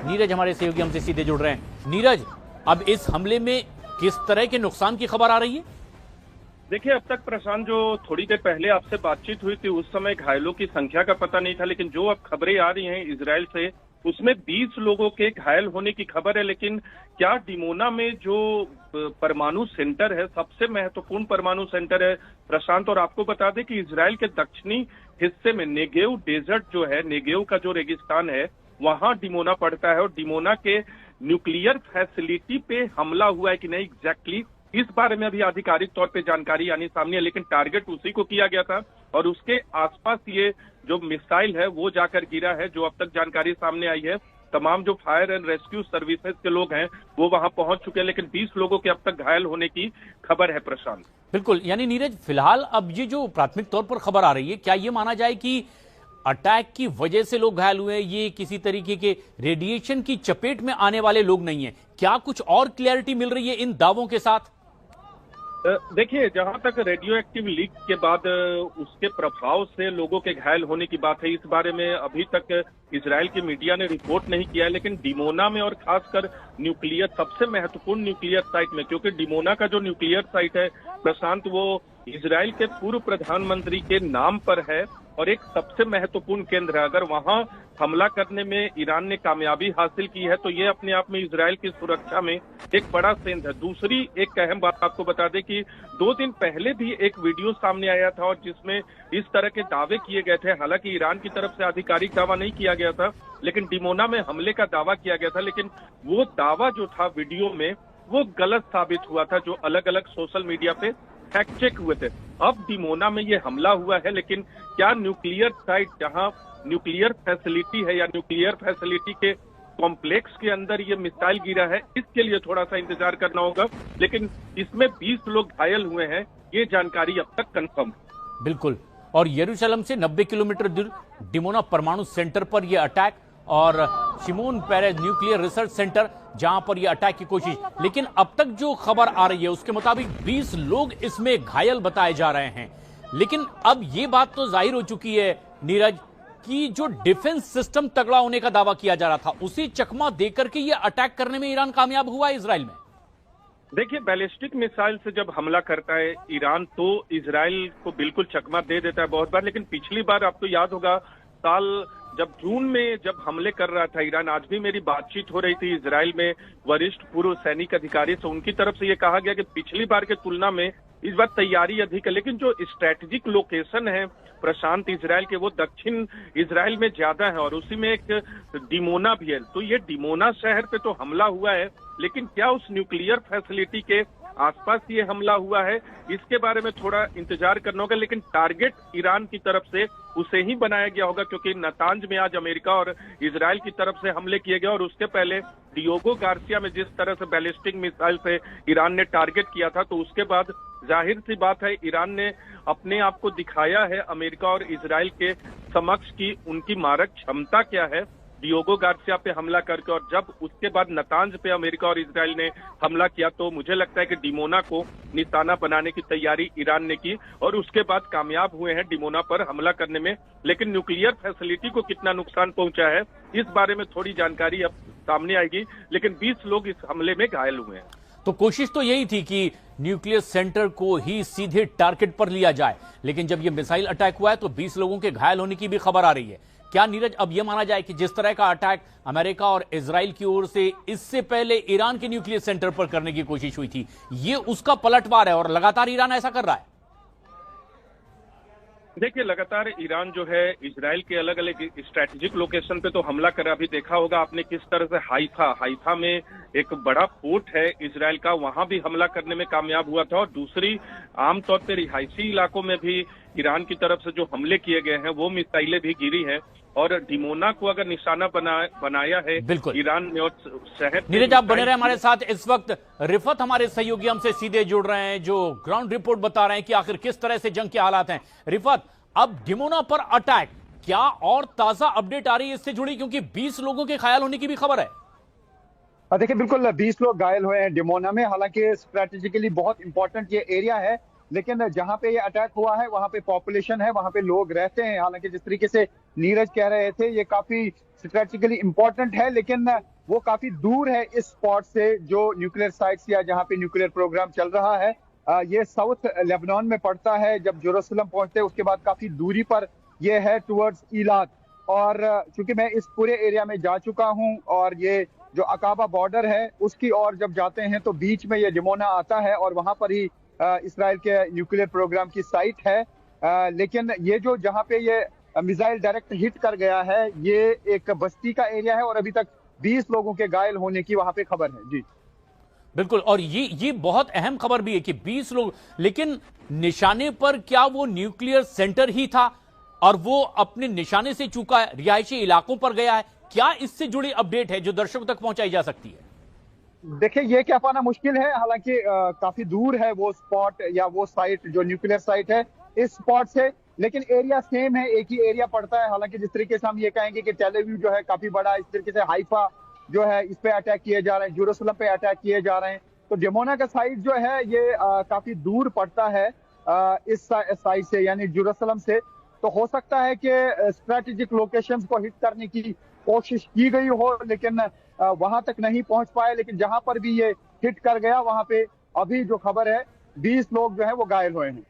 नीरज हमारे सहयोगी हमसे सीधे जुड़ रहे हैं। नीरज, अब इस हमले में किस तरह के नुकसान की खबर आ रही है? देखिए, अब तक प्रशांत, जो थोड़ी देर पहले आपसे बातचीत हुई थी उस समय घायलों की संख्या का पता नहीं था, लेकिन जो अब खबरें आ रही हैं इजराइल से उसमें 20 लोगों के घायल होने की खबर है। लेकिन क्या डिमोना में जो परमाणु सेंटर है, सबसे महत्वपूर्ण परमाणु सेंटर है प्रशांत, और आपको बता दें कि इजराइल के दक्षिणी हिस्से में नेगेव डेजर्ट जो है, नेगेव का जो रेगिस्तान है, वहां डिमोना पड़ता है। और डिमोना के न्यूक्लियर फैसिलिटी पे हमला हुआ है कि नहीं एग्जैक्टली इस बारे में अभी आधिकारिक तौर पे जानकारी आनी सामने है, लेकिन टारगेट उसी को किया गया था और उसके आसपास ये जो मिसाइल है वो जाकर गिरा है। जो अब तक जानकारी सामने आई है, तमाम जो फायर एंड रेस्क्यू सर्विसेज के लोग हैं वो वहां पहुंच चुके हैं, लेकिन 20 लोगों के अब तक घायल होने की खबर है प्रशांत। बिल्कुल, यानी नीरज, फिलहाल अब ये जो प्राथमिक तौर पर खबर आ रही है, क्या ये माना जाए कि अटैक की वजह से लोग घायल हुए, ये किसी तरीके के रेडिएशन की चपेट में आने वाले लोग नहीं है? क्या कुछ और क्लैरिटी मिल रही है इन दावों के साथ? देखिए, जहां तक रेडियो एक्टिव लीक के बाद उसके प्रभाव से लोगों के घायल होने की बात है, इस बारे में अभी तक इजराइल की मीडिया ने रिपोर्ट नहीं किया है। लेकिन डिमोना में और खासकर न्यूक्लियर, सबसे महत्वपूर्ण न्यूक्लियर साइट में, क्योंकि डिमोना का जो न्यूक्लियर साइट है प्रशांत, वो इजराइल के पूर्व प्रधानमंत्री के नाम पर है और एक सबसे महत्वपूर्ण केंद्र है। अगर वहां हमला करने में ईरान ने कामयाबी हासिल की है तो ये अपने आप में इजराइल की सुरक्षा में एक बड़ा सेंध है। दूसरी एक अहम बात आपको बता दें कि 2 दिन पहले भी एक वीडियो सामने आया था और जिसमें इस तरह के दावे किए गए थे। हालांकि ईरान की तरफ से आधिकारिक दावा नहीं किया गया था, लेकिन डिमोना में हमले का दावा किया गया था। लेकिन वो दावा जो था वीडियो में वो गलत साबित हुआ था, जो अलग अलग सोशल मीडिया पे फैक्ट चेक हुए थे। अब डिमोना में ये हमला हुआ है, लेकिन क्या न्यूक्लियर साइट, जहां न्यूक्लियर फैसिलिटी है या न्यूक्लियर फैसिलिटी के कॉम्प्लेक्स के अंदर ये मिसाइल गिरा है, इसके लिए थोड़ा सा इंतजार करना होगा। लेकिन इसमें 20 लोग घायल हुए हैं, ये जानकारी अब तक कंफर्म है। बिल्कुल, और यरूशलेम से 90 किलोमीटर दूर डिमोना परमाणु सेंटर पर यह अटैक, और शिमोन पेरेज न्यूक्लियर रिसर्च सेंटर जहां पर यह अटैक की कोशिश। लेकिन अब तक जो खबर आ रही है उसके मुताबिक 20 लोग इसमें घायल बताए जा रहे हैं। लेकिन अब यह बात तो जाहिर हो चुकी है नीरज कि जो डिफेंस सिस्टम तगड़ा होने का दावा किया जा रहा था, उसी चकमा देकर के यह अटैक करने में ईरान कामयाब हुआ है इजराइल में। देखिए, बैलिस्टिक मिसाइल से जब हमला करता है ईरान तो इजराइल को बिल्कुल चकमा दे देता है बहुत बार। लेकिन पिछली बार आपको याद होगा, साल जब जून में जब हमले कर रहा था ईरान, आज भी मेरी बातचीत हो रही थी इजराइल में वरिष्ठ पूर्व सैनिक अधिकारी से, उनकी तरफ से ये कहा गया कि पिछली बार के तुलना में इस बार तैयारी अधिक है। लेकिन जो स्ट्रैटेजिक लोकेशन है प्रशांत इजराइल के, वो दक्षिण इजराइल में ज्यादा है और उसी में एक डिमोना भी है। तो ये डिमोना शहर पे तो हमला हुआ है, लेकिन क्या उस न्यूक्लियर फैसिलिटी के आसपास ये हमला हुआ है, इसके बारे में थोड़ा इंतजार करना होगा। लेकिन टारगेट ईरान की तरफ से उसे ही बनाया गया होगा, क्योंकि नतांज में आज अमेरिका और इजराइल की तरफ से हमले किए गए और उसके पहले डियोगो गार्सिया में जिस तरह से बैलिस्टिक मिसाइल से ईरान ने टारगेट किया था, तो उसके बाद जाहिर सी बात है ईरान ने अपने आप को दिखाया है अमेरिका और इजराइल के समक्ष की उनकी मारक क्षमता क्या है डियोगो गार्सिया पे हमला करके। और जब उसके बाद नतांज पे अमेरिका और इजराइल ने हमला किया तो मुझे लगता है कि डिमोना को निशाना बनाने की तैयारी ईरान ने की और उसके बाद कामयाब हुए हैं डिमोना पर हमला करने में। लेकिन न्यूक्लियर फैसिलिटी को कितना नुकसान पहुंचा है इस बारे में थोड़ी जानकारी अब सामने आएगी। लेकिन 20 लोग इस हमले में घायल हुए हैं। तो कोशिश तो यही थी कि न्यूक्लियर सेंटर को ही सीधे टारगेट पर लिया जाए, लेकिन जब यह मिसाइल अटैक हुआ है तो 20 लोगों के घायल होने की भी खबर आ रही है। क्या नीरज, अब यह माना जाए कि जिस तरह का अटैक अमेरिका और इजराइल की ओर से इससे पहले ईरान के न्यूक्लियर सेंटर पर करने की कोशिश हुई थी, ये उसका पलटवार है और लगातार ईरान ऐसा कर रहा है? देखिए, लगातार ईरान जो है इजराइल के अलग अलग स्ट्रैटेजिक लोकेशन पे तो हमला कर रहा। अभी देखा होगा आपने किस तरह से हाइफा में एक बड़ा पोर्ट है इजराइल का, वहां भी हमला करने में कामयाब हुआ था। और दूसरी, आमतौर पे रिहायशी इलाकों में भी ईरान की तरफ से जो हमले किए गए हैं वो मिसाइलें भी गिरी हैं। और डिमोना को अगर निशाना बनाया है ईरान ने और शहर। नीरज, आप बने रहे हमारे साथ। इस वक्त रिफत हमारे सहयोगी हमसे सीधे जुड़ रहे हैं जो ग्राउंड रिपोर्ट बता रहे हैं कि आखिर किस तरह से जंग के हालात हैं। रिफत, अब डिमोना पर अटैक, क्या और ताजा अपडेट आ रही है इससे जुड़ी, क्योंकि 20 लोगों के घायल होने की भी खबर है? देखिए, बिल्कुल 20 लोग घायल हुए हैं डिमोना में। हालांकि स्ट्रेटेजिकली बहुत इंपॉर्टेंट ये एरिया है, लेकिन जहां पे ये अटैक हुआ है वहां पे पॉपुलेशन है, वहां पे लोग रहते हैं। हालांकि जिस तरीके से नीरज कह रहे थे ये काफी स्ट्रेटेजिकली इंपॉर्टेंट है, लेकिन वो काफी दूर है इस स्पॉट से जो न्यूक्लियर साइट्स या जहां पे न्यूक्लियर प्रोग्राम चल रहा है। ये साउथ लेबनान में पड़ता है। जब जेरूसलम पहुंचते हैं उसके बाद काफी दूरी पर ये है टुवर्ड्स ईलात। और चूंकि मैं इस पूरे एरिया में जा चुका हूं और ये जो अकाबा बॉर्डर है उसकी ओर जब जाते हैं तो बीच में ये डिमोना आता है और वहां पर ही इसराइल के न्यूक्लियर प्रोग्राम की साइट है। लेकिन ये जो जहां पे ये मिसाइल डायरेक्ट हिट कर गया है ये एक बस्ती का एरिया है और अभी तक 20 लोगों के घायल होने की वहां पे खबर है। जी बिल्कुल, और ये बहुत अहम खबर भी है कि 20 लोग, लेकिन निशाने पर क्या वो न्यूक्लियर सेंटर ही था और वो अपने निशाने से चूका है, रिहायशी इलाकों पर गया है? क्या इससे जुड़ी अपडेट है जो दर्शकों तक पहुंचाई जा सकती है? देखिए ये कह पाना मुश्किल है। हालांकि काफी दूर है वो स्पॉट या वो साइट जो न्यूक्लियर साइट है इस स्पॉट से, लेकिन एरिया सेम है, एक ही एरिया पड़ता है। हालांकि जिस तरीके से हम ये कहेंगे कि टेल अवीव जो है काफी बड़ा, इस तरीके से हाइफा जो है इस पे अटैक किए जा रहे हैं, जेरूसलम पे अटैक किए जा रहे हैं। तो डिमोना का साइट जो है ये काफी दूर पड़ता है इस साइट से, यानी जेरूसलम से। तो हो सकता है कि स्ट्रेटेजिक लोकेशंस को हिट करने की कोशिश की गई हो, लेकिन वहां तक नहीं पहुंच पाए। लेकिन जहां पर भी ये हिट कर गया वहां पे अभी जो खबर है 20 लोग जो है वो घायल हुए हैं।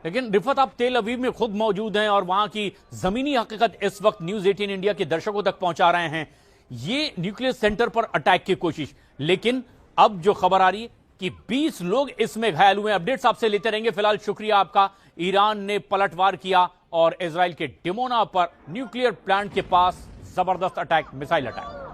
लेकिन रिफत, आप तेल अवीव में खुद मौजूद हैं और वहां की जमीनी हकीकत इस वक्त न्यूज 18 इंडिया के दर्शकों तक पहुंचा रहे हैं। ये न्यूक्लियर सेंटर पर अटैक की कोशिश, लेकिन अब जो खबर आ रही है कि 20 लोग इसमें घायल हुए। अपडेट्स आपसे लेते रहेंगे। फिलहाल शुक्रिया आपका। ईरान ने पलटवार किया और इजराइल के डिमोना पर न्यूक्लियर प्लांट के पास जबरदस्त अटैक, मिसाइल अटैक।